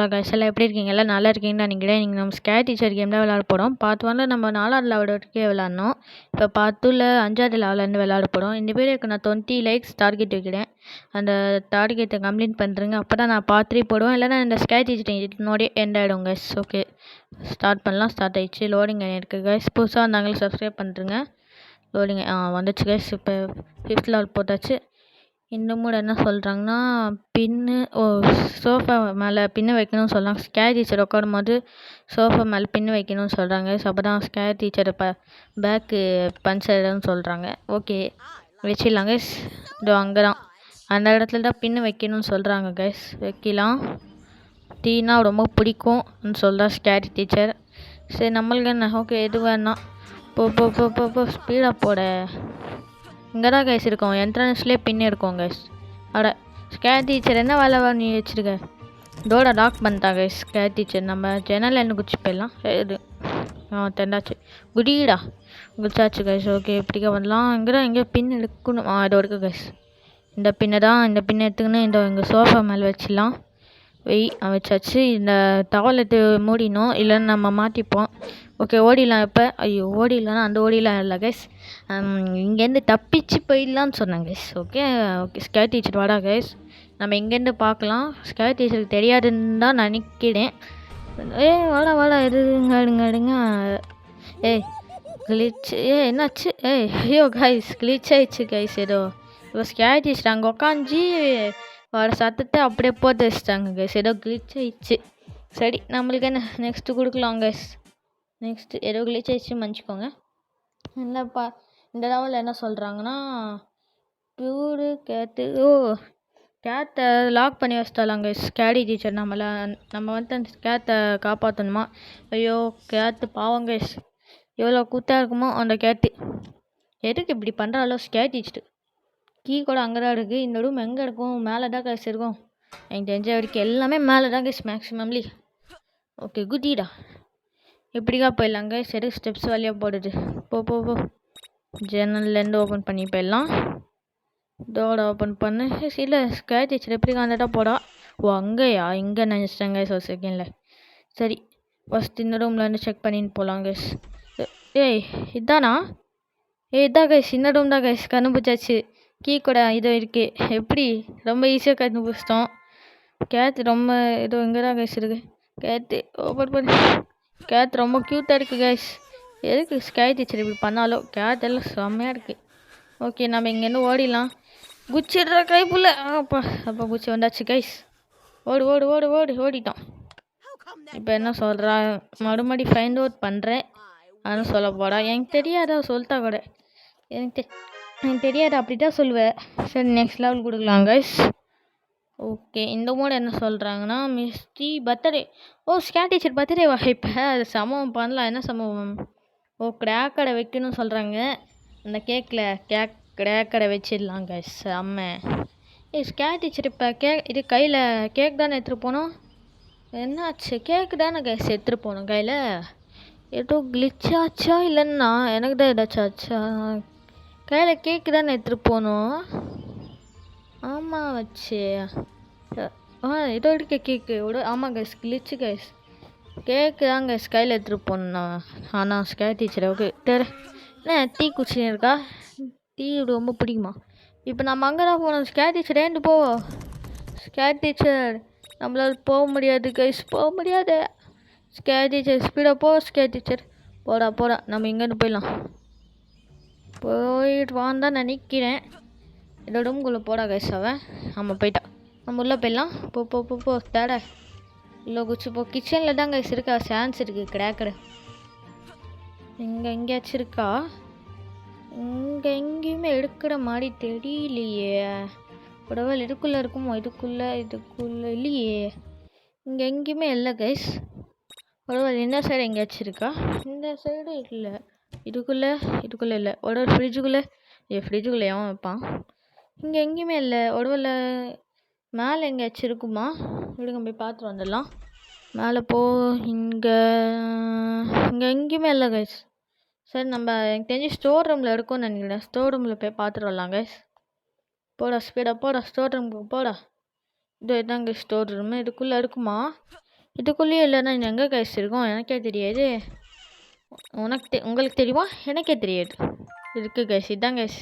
Hello guys, எல்லாம் எப்படி இருக்கீங்க? எல்லாம் நல்லா இருக்கீங்கன்னு நினைக்கிறேன். நீங்கள் நம்ம ஸ்கேர் டீச்சர் கேம் தான் விளையாட போகிறோம். பார்ட் 1 நம்ம 4வது லெவல் வரைக்கும் விளாட்னோம். இப்போ பார்ட் 2ல் 5வது லெவலேருந்து விளையாட போகிறோம். இந்த வீடியோக்கு நான் 20 லைக்ஸ் டார்கெட் வைக்கிறேன். அந்த டார்கெட்டை கம்ப்ளீட் பண்ணுறேங்க. அப்போ தான் நான் பார்ட் 3 போடுவேன். இல்லைனா இந்த ஸ்கேர் டீச்சர் என்னோடய எண்ட் ஆகிடும் கைஸ். ஓகே, ஸ்டார்ட் பண்ணலாம். ஸ்டார்ட் ஆகிடுச்சு. லோடிங் இருக்குது கைஸ். புதுசாக இருந்தாங்களும் சப்ஸ்கிரைப் பண்ணுறேங்க. லோடிங் வந்துச்சு கைஸ். இப்போ 5th லெவல் போட்டாச்சு. இந்த மூட என்ன சொல்கிறாங்கன்னா, சோஃபா மேலே பின்னு வைக்கணும்னு சொல்கிறாங்க. ஸ்கேர் டீச்சர் உட்காரும் போது சோஃபா மேலே பின்னு வைக்கணும்னு சொல்கிறாங்க. ஸோ அப்போ தான் ஸ்கேர் டீச்சரை பேக்கு பஞ்சர்னு சொல்கிறாங்க. ஓகே, வச்சிடலாம் கைஸ். இதோ அங்கே தான், அந்த இடத்துல தான் பின்னு வைக்கணும்னு சொல்கிறாங்க கைஸ். வைக்கலாம். டீனா ரொம்ப பிடிக்கும்னு சொல்கிறா ஸ்கேர் டீச்சர். சரி, நம்மளுக்கு என்ன, ஓகே எது வேணாம். போ ஸ்பீடாக போட. இங்கே தான் கைஸ் இருக்கோம், என்ட்ரன்ஸ்லேயே பின் இருக்கோம் கைஸ். அட, ஸ்கேர் டீச்சர் என்ன வேலை நீ வச்சுருக்க? டோரை லாக் பண்ணிட்டா கைஸ் ஸ்கேர் டீச்சர். நம்ம ஜன்னல் என்ன குச்சி போயிடலாம். இது தெண்டாச்சு. குடிடா குச்சாச்சு கைஸ். ஓகே, இப்படிக்க வரலாம். எங்கேயோ பின் எடுக்கணும். இதோ இருக்குது கைஸ். இந்த பின்னை எடுத்துக்கின்னு இந்த எங்கள் சோஃபா மேலே வச்சிடலாம். வச்சாச்சு. இந்த டவலெட்டு மூடினோம், இல்லைன்னு நம்ம மாட்டிப்போம். ஓகே, ஓடிடலாம். இப்போ ஐயோ, ஓடிடலான்னா அந்த ஓடிலாம் இல்லை கைஸ். இங்கேருந்து தப்பிச்சு போயிடலான்னு சொன்னாங்க கைஸ். ஓகே, ஸ்கேர் டீச்சர் வாடா கைஸ். நம்ம இங்கேருந்து பார்க்கலாம். ஸ்கேர் டீச்சருக்கு தெரியாதுன்னு தான் நினைக்கிறேன். வாடா எடுங்க. கிளிச்சு. என்னாச்சு? ஐயோ கைஸ், கிளிச் ஆயிடுச்சு கைஸ். ஏதோ இப்போ ஸ்கேர் டீச்சர் அங்கே உட்காந்து வர சத்தத்தை அப்படியே போட்டு வச்சிட்டாங்க கைஸ். ஏதோ கிளிச் ஆயிடுச்சு. சரி, நம்மளுக்கு என்ன நெக்ஸ்ட்டு கொடுக்கலாம் கைஸ். நெக்ஸ்ட்டு ஏதோ கிளிச் ஆயிடுச்சு, மன்னிச்சிக்கோங்க. என்னப்பா இந்த லெவலில் என்ன சொல்கிறாங்கன்னா, பியூரு கேட்டு கேட்டை லாக் பண்ணி வச்சிட்டாலாம் கைஸ் ஸ்கேரி டீச்சர். நம்ம வந்து அந்த கேட்டை காப்பாற்றணுமா? ஐயோ, கேட்டு பாவம் கைஸ், எவ்வளோ கூத்தாக இருக்குமோ அந்த கேட்டு. எதுக்கு இப்படி பண்ணுறாலோ ஸ்கேர் டீச்சர்? கீ கூட அங்கே தான் இருக்குது. இந்த ரூம் எங்கே இருக்கும்? மேலே தான் கைஸ் இருக்கும். எனக்கு தெரிஞ்ச வரைக்கும் எல்லாமே மேலே தான் கைஸ் மேக்ஸிமம்லி. ஓகே, குட்டிடா. இப்படிக்கா போயிடலாம் கைஸ். சரி, ஸ்டெப்ஸ் வழியாக போடுது. போ ஜன்னல்லேருந்து ஓப்பன் பண்ணி போயிடலாம். டோரை ஓப்பன் பண்ணு. இல்லை, ஸ்கேர் டீச்சர் எப்படி வந்துட்டா போடா. அங்கேயா? இங்கே நினச்சிட்டாங்க கைஸ் ஒரு செகண்டில். சரி, ஃபஸ்ட் இந்த ரூம்லேருந்து செக் பண்ணின்னு போகலாம் கைஸ். இதானா? இதான் கைஸ், இந்த ரூம் தான் கைஸ். கண்டுபிடிச்சாச்சு. கீ கூட இது இருக்குது. எப்படி ரொம்ப ஈஸியாக கண்டுபிடிச்சிட்டோம். கேத்து ரொம்ப இது இங்கே தான் கைஸ் இருக்குது. கேத்து ஓப்பன் பண்ணி. கேத் ரொம்ப க்யூட்டாக இருக்குது கைஸ். எதுக்கு ஸ்கேர் டீச்சர் இப்படி பண்ணாலும்? கேத் எல்லாம் செம்மையாக இருக்குது. ஓகே, நம்ம இங்கேருந்து ஓடிடலாம். குச்சிடுற கைப்புள்ள. அப்போ குச்சி வந்தாச்சு கைஸ். ஓடிட்டோம். இப்போ என்ன சொல்கிறா? மறுபடி ஃபைண்ட் அவுட் பண்ணுறேன் அதுன்னு சொல்ல போடா. எனக்கு தெரியாதா சொல்லிட்டா கூட. எனக்கு தெரியாது, அப்படி தான் சொல்லுவேன். சரி, நெக்ஸ்ட் லெவல் கொடுக்கலாம் கைஸ். ஓகே, இந்த மோடு என்ன சொல்கிறாங்கன்னா, மிஸ்டி பர்த்டே. ஸ்கேர் டீச்சர் பர்த்டேவா? இப்போ அது சம்பவம் பண்ணலாம். என்ன சம்பவம்? கிராக்கடை வைக்கணும்னு சொல்கிறாங்க. அந்த கிராக்கடை வச்சிடலாம் கைஸ். அம்மா ஸ்கேர் டீச்சர் இப்போ இது கையில் கேக் தானே எடுத்துகிட்டு போனோம். என்னாச்சு? கேக்கு தானே கைஸ் எடுத்துகிட்டு போனோம் கையில். ஏதோ கிளிச்சாச்சா இல்லைன்னா எனக்கு தான் ஏதாச்சும் ஆச்சா? கையில் கேக்கு தானே எடுத்துகிட்டு போனோம். ஆமாம் வச்சு ஏதோ இருக்க கேக்கு. ஆமாம் கைஸ், கிளிச்சு கைஸ். கேக்கு தான் கைஸ் கையில் எடுத்துகிட்டு போனோம். ஆனால் ஸ்கேர் டீச்சர் ஓகே என்ன டீ குடிச்சின்னு இருக்கா? டீ ரொம்ப பிடிக்குமா? இப்போ நம்ம அங்கே தான் போகணும். ஸ்கேர் டீச்சர் ஏண்டு போ. ஸ்கேர் டீச்சர் நம்மளால் போக முடியாது கைஸ், போக முடியாது. ஸ்கேர் டீச்சர் ஸ்பீடாக போ. ஸ்கேர் டீச்சர் போடா. நம்ம இங்கேருந்து போயிடலாம். போயிட்டு வான்னு தான் நினைக்கிறேன். இந்த ரூம்குள்ளே போடா கைஸ். அவன் நம்ம போயிட்டா. நம்ம உள்ளே போயிடலாம். போ தேட. இல்லை குச்சி போ. கிச்சனில் தான் கைஸ் இருக்கா. சான்ஸ் இருக்குது கிராக்கடை. எங்கேயாச்சும் இருக்கா? இங்கே எங்கேயுமே எடுக்கிற மாதிரி தெரியலையே. உடவல் இதுக்குள்ளே இருக்குமோ? இதுக்குள்ளே இல்லையே. இங்கே எங்கேயுமே இல்லை கைஸ். உடவல் இந்த சைடு எங்கேயாச்சும் இருக்கா? இந்த சைடு இல்லை. இதுக்குள்ளே இல்லை. உடவல் ஃப்ரிட்ஜுக்குள்ளே எவன் வைப்பான்? இங்கே எங்கேயுமே இல்லை. உடவல் மேலே எங்கேயாச்சும் இருக்குமா? விடுங்க, போய் பார்த்துட்டு வந்துடலாம். மேலே இங்கே எங்கேயுமே இல்லை கைஸ். சரி, நம்ம எனக்கு தெரிஞ்சு ஸ்டோர் ரூமில் இருக்கும்னு நினைக்கிறேன். ஸ்டோர் ரூமில் போய் பார்த்துட்டு வரலாம் கைஸ். போடா ஸ்பீடாக போடா. ஸ்டோர் ரூமுக்கு போடா. இதாங்க ஸ்டோர் ரூமு. இதுக்குள்ளே இருக்குமா? இதுக்குள்ளேயே இல்லைன்னா இன்னும் எங்கே கைஸ் இருக்கும் எனக்கே தெரியாது. உங்களுக்கு தெரியுமா? எனக்கே தெரியாது. இருக்குது கைஸ், இதுதான் கைஸ்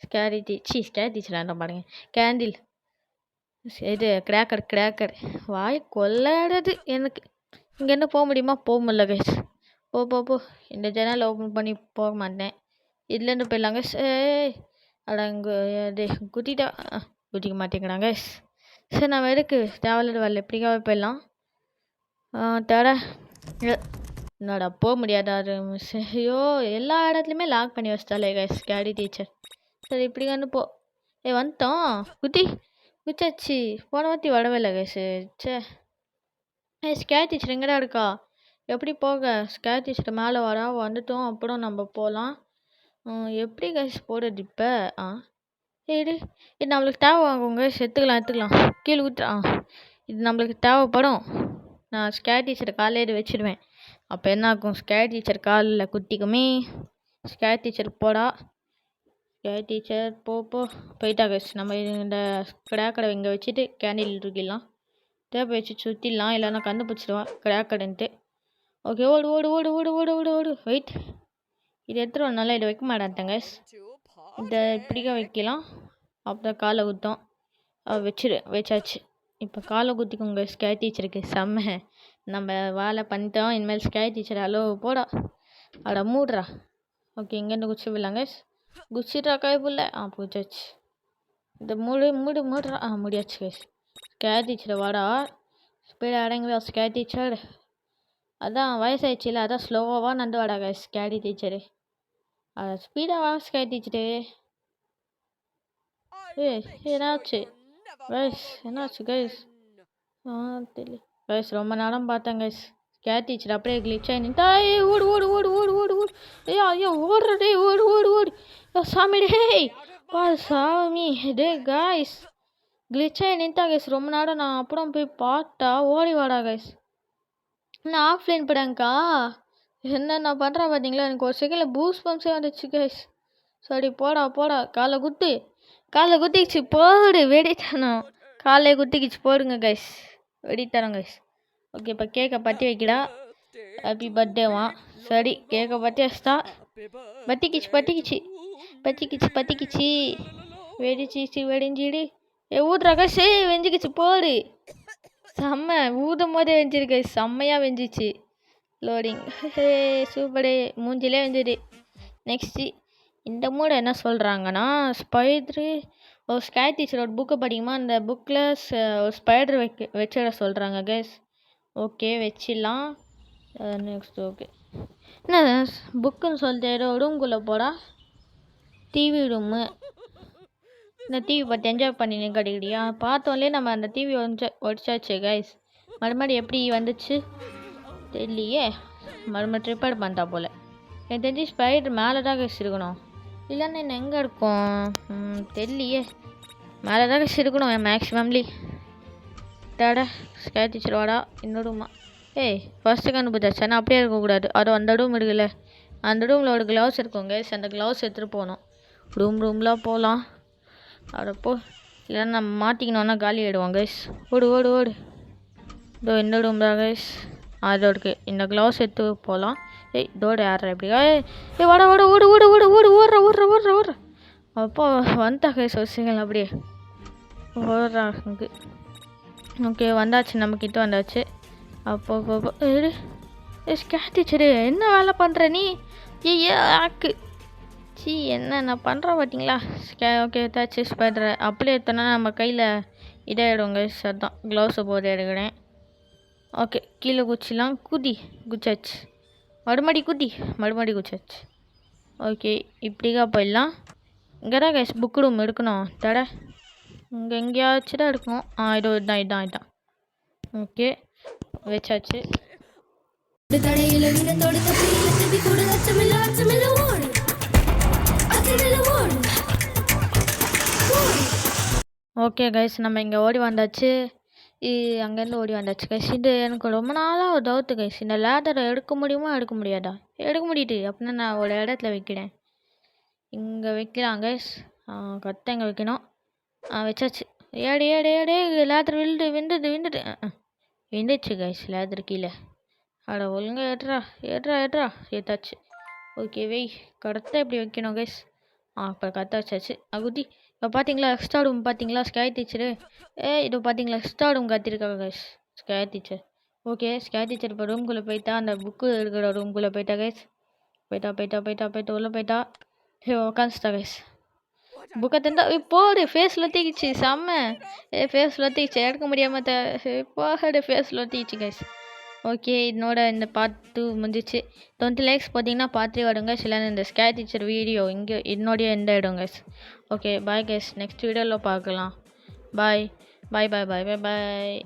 ஸ்கேரி டீச்சர் பாருங்க. கேண்டில் இது கிராக்கர் வாய் கொள்ளாடுது எனக்கு. இங்கே என்ன போக முடியுமா? போக முடியல கைஸ். போ இந்த ஜன்னல் ஓப்பன் பண்ணி போக மாட்டேன். இதுலேருந்து போயிடலாம் கைஸ். அட இங்கே இது குதிக்க மாட்டேங்கிறாங்க கைஸ். சரி நம்ம எதுக்கு தேவையில்லாத வரல, எப்படிக்காவே போயிடலாம். தட என்னடா போக முடியாதா மிஸ்? ஐயோ எல்லா இடத்துலையுமே லாக் பண்ணி வச்சிட்டாலே கைஸ் ஸ்கேரி டீச்சர். சரி இப்படி வந்து போ. வந்துட்டோம். குச்சாச்சு. போன வாட்டி வரவே இல்லை கைஸ். சே ஸ்கேரி டீச்சர் எங்கடா இருக்கா? எப்படி போக? ஸ்கேரி டீச்சர் மேலே வரா. வந்துட்டோம், அப்புறம் நம்ம போகலாம். எப்படி கைஸ் போடுறது இப்போ? இது நம்மளுக்கு தேவைங்க. எடுத்துக்கலாம் கீழே ஊற்று. இது நம்மளுக்கு தேவைப்படும். நான் ஸ்கேரி டீச்சர் காலையில் வச்சுடுவேன். அப்போ என்ன ஆகும்? ஸ்கேரி டீச்சர் காலில் குத்திக்குமே. ஸ்கேரி டீச்சர் போடா. ஸ்கேரி டீச்சர் போயிட்டா கைஸ். நம்ம இந்த கிராக்கடை இங்கே வச்சுட்டு கேண்டில் தூக்கிடலாம். தேவை வச்சு சுற்றிடலாம், இல்லைன்னா கண்டுபிடிச்சிடுவா கிராக்கடுன்ட்டு. ஓகே ஓடு. வெயிட், இது எடுத்துகிட்டு வரனால இதை வைக்க மாட்டேன் கைஸ். இதை இப்படிக்க வைக்கலாம். அப்புறம் காலை குத்தோம். வச்சாச்சு. இப்போ காலை குத்திக்கோங்க ஸ்கேரி டீச்சருக்கு. செம்ம நம்ம வேலை பண்ணிட்டோம். இனிமேல் ஸ்கேரி டீச்சர் ஹலோ போடா. அட மூடுறா. ஓகே இங்கேருந்து குச்சி போடலாங்க. குச்சிட்றா கைப்புள்ள. பூச்சாச்சு. இந்த மூடுறா. முடியாச்சு கைஸ். ஸ்கேரி டீச்சர் வாடா. ஸ்பீடாக அடங்குவா ஸ்கேரி டீச்சர். அதான் வயசாயிடுச்சுல, அதான் ஸ்லோவாக நடந்து வாடா கைஸ் ஸ்கேரி டீச்சரு. ஸ்பீடாக வா ஸ்கேரி டீச்சரு. என்னாச்சு கைஸ்? கைஸ் தெரியல கைஸ். ரொம்ப நேரம் பார்த்தேன் கைஸ். ஸ்கேரி டீச்சர் அப்படியே கிளிச் ஆகி நின்றா. ஓடு. ஐயோ ஓடுறடே. ஓடு. சாமி டே சாமி டே கைஸ். கிளிச் ஆகி நின்றா கைஸ் ரொம்ப நேரம். நான் அப்புறம் போய் பார்த்தா ஓடி வாடா கைஸ். நான் ஆஃப்லைன் போடாங்கக்கா. என்னென்ன பண்ணுறேன் பார்த்தீங்களா? எனக்கு ஒரு செகண்டில் பூஸ்ட் பம்ப்ஸே வந்துச்சு கைஸ். சரி போடா. காலை குத்திக்கிச்சு போடு. வெடித்தனம் காலையை குத்திக்கிச்சு போடுங்க கைஸ். வெடித்தரம் கைஸ். ஓகே இப்போ கேக்கை பற்றி வைக்கடா. ஹாப்பி பர்த்டேவா. சரி கேக்கை பற்றி வச்சிட்டா. பற்றிக்கிச்சு வெடிஞ்சிடு. ஊதுறா கைஸ். வெஞ்சிக்கிச்சு போடு. செம்ம ஊதும் போதே வெஞ்சிருக்கு. செம்மையாக வெஞ்சிச்சு. லோடிங் சூப்பரே. மூஞ்சிலே வெஞ்சிடு. நெக்ஸ்ட்டு இந்த மூடை என்ன சொல்கிறாங்கன்னா ஸ்பைட்ரு ஸ்கேரி டீச்சரோட புக்கு படிக்குமா. அந்த புக்கில் ஒரு ஸ்பைடர் வச்சிட சொல்கிறாங்க கைஸ். ஓகே வச்சிடலாம். நெக்ஸ்ட் ஓகே என்ன புக்குன்னு சொல்லிட்டு ஏதோ ரூம்குள்ளே போடா. TV room. இந்த டிவி பார்த்து என்ஜாய் பண்ணி கிடைக்கிறியா? பார்த்தோம்லே நம்ம அந்த டிவி ஒடிச்சாச்சு கைஸ். மறுபடியும் எப்படி வந்துச்சு தெரியலையே. மறுபடியும் ரிப்பேர் பண்ணிட்டா போல். எனக்கு தெரிஞ்சு ஸ்பைடர் மேலே தான் கைஸ் இருக்கணும். இல்லைன்னா என்ன எங்கே இருக்கும் தெரியலையே. மேலே தான் கைஸ் இருக்கணும் மேக்ஸிமம்லி. டேடா ஸ்கேரி டீச்சர் வாடா. இன்னொருமா ஃபஸ்ட்டு கண்டுபிடிச்சாச்சு. ஆனால் அப்படியே இருக்கக்கூடாது. அது அந்த ரூம் இருக்குல்ல, அந்த ரூமில் ஒரு க்ளவுஸ் இருக்கும் கைஸ். அந்த க்ளவுஸ் எடுத்துகிட்டு போகணும். ரூம்லாம் போகலாம். அதப்போ இல்லைன்னா நம்ம மாட்டிக்கணுன்னா காலி ஆகிடுவோம் கைஸ். ஓடு. இதோ இந்த ரூம் தான் கைஸ். அதோ இருக்கு. இந்த க்ளவுஸ் எடுத்து போகலாம். இதோட யாரா எப்படி? வாடா ஓடுற. அப்போ வந்தா கைஸ் வச்சுக்கலாம் அப்படியே ஓடுறா இங்கே. ஓகே வந்தாச்சு, நம்மக்கிட்ட வந்தாச்சு. அப்போ ஸ்கேரி டீச்சரு என்ன வேலை பண்ணுற நீ? ஆக்கு என்ன பண்ணுற பார்த்தீங்களா? ஓகே ஏதாச்சு ஸ்பைடரை அப்படியே எடுத்தோன்னா நம்ம கையில் இதாகிடும் கைஸ். அதுதான் க்ளவுஸை போட்டு எடுக்கிறேன். ஓகே கீழே குச்சிலாம். குச்சாச்சு. மறுபடி குச்சாச்சு. ஓகே இப்படிக்கா போயிடலாம். இங்கே தான் கைஸ் புக் ரூம் இருக்கணும். தட இங்கே எங்கேயாச்சும் தான் இருக்கும். இதோ இதான். ஓகே வச்சாச்சு. ஓகே கைஸ் நம்ம இங்கே ஓடி வந்தாச்சு. அங்கேருந்து ஓடி வந்தாச்சு கைஸ். இது எனக்கு ரொம்ப நாளாக ஒரு டவுட்டு கைஸ். இந்த லேடரை எடுக்க முடியுமா எடுக்க முடியாதா? எடுக்க முடியுது அப்படின்னா நான் ஒரு இடத்துல வைக்கிறேன். இங்கே வைக்கலாம் கைஸ். கரெக்டாக இங்கே வைக்கணும். வச்சாச்சு. ஏடு லேடர் விழுது. எந்திரிச்சு கைஸ் லேதர் கீழே. அட ஒழுங்கா ஏட்றா ஏட்றா ஏட்றா ஏத்தாச்சு. ஓகே வெய் கரெக்டாக எப்படி வைக்கணும் கைஸ். இப்போ கரெக்டாக வச்சாச்சு. அகுட்டி இப்போ பார்த்தீங்களா எக்ஸ்ட்ரா ரூம் பார்த்தீங்களா ஸ்கை டீச்சரு. இது பார்த்தீங்களா எக்ஸ்ட்ரா ரூம் கத்திருக்காங்க guys scary teacher. Okay scary teacher இப்போ ரூம்குள்ளே போயிட்டா அந்த புக்கு இருக்கிற ரூம்குள்ளே போயிட்டா கைஸ். போயிட்டா உள்ளே போயிட்டா. உக்காந்துட்டா கைஸ். புக்கை தந்தா போடு ஃபேஸில் தீக்கிச்சு செம்ம. ஃபேஸில் தீக்கிச்சு எடுக்க முடியாமல் போடு ஃபேஸில் தீக்கிச்சு கைஸ். ஓகே இதனோட இந்த பார்ட் 2 முடிஞ்சிச்சு. 20 லைக்ஸ் பார்த்தீங்கன்னா பார்ட் 3 வருங்க. சில இந்த ஸ்கை டீச்சர் வீடியோ இங்கே என்னோடைய எந்த இடம் guys. Okay bye guys next வீடியோவில் பார்க்கலாம். பாய் பாய் பாய் பாய் பாய் பாய்.